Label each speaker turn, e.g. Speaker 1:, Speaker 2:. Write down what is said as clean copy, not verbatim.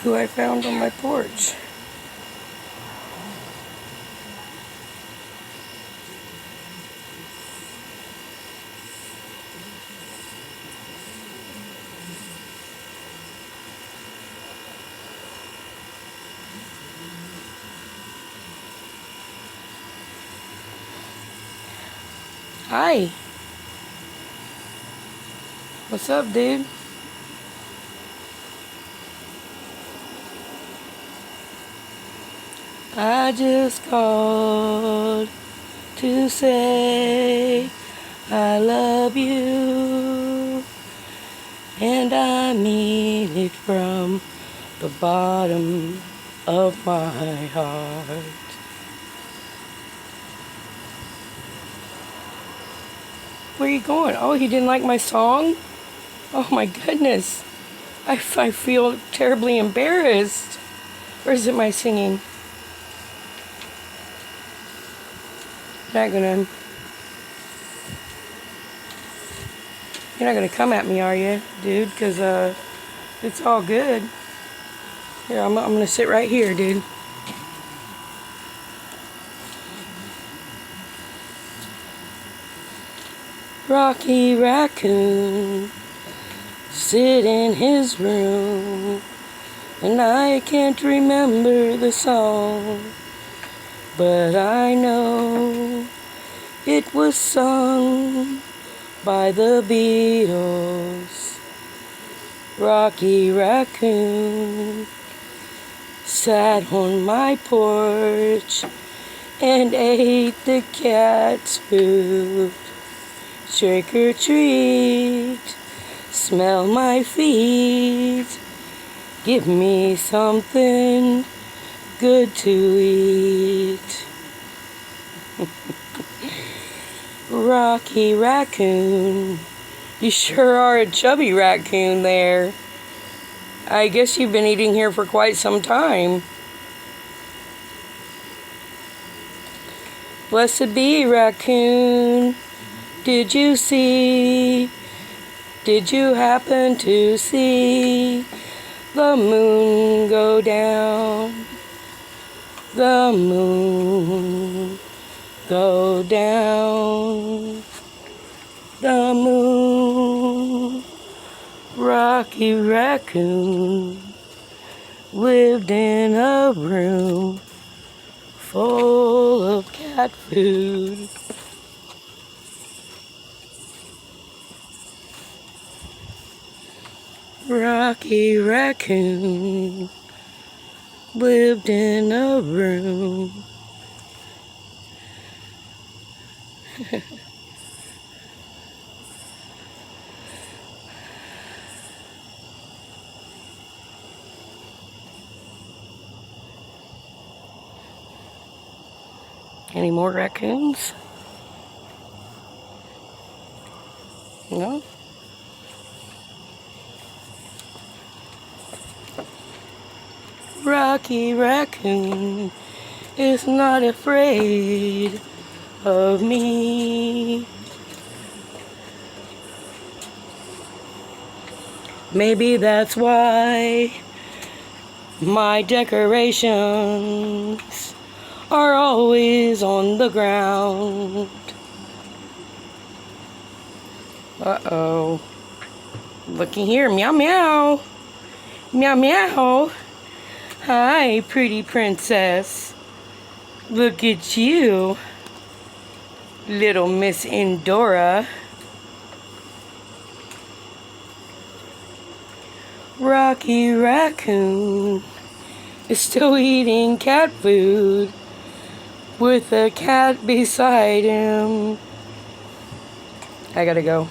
Speaker 1: who I found on my porch. Hi. What's up, dude? I just called to say I love you, and I mean it from the bottom of my heart. Where are you going? Oh, he didn't like my song? Oh my goodness. I feel terribly embarrassed. Or is it my singing? You're not gonna come at me, are you, dude? Because it's all good. Here, I'm gonna sit right here, dude. Rocky Raccoon sit in his room, and I can't remember the song, but I know it was sung by the Beatles. Rocky Raccoon sat on my porch and ate the cat's food. Trick or treat, smell my feet, give me something good to eat. Rocky Raccoon, you sure are a chubby raccoon there. I guess you've been eating here for quite some time. Blessed be, raccoon. Did you happen to see the moon go down? The moon go down. The moon. Rocky Raccoon lived in a room full of cat food. Rocky Raccoon lived in a room. Any more raccoons? No? Rocky Raccoon is not afraid of me. Maybe that's why my decorations are always on the ground. Uh-oh. Looky here. Meow, meow. Meow, meow. Hi, pretty princess. Look at you, little Miss Indora. Rocky Raccoon is still eating cat food with a cat beside him. I gotta go.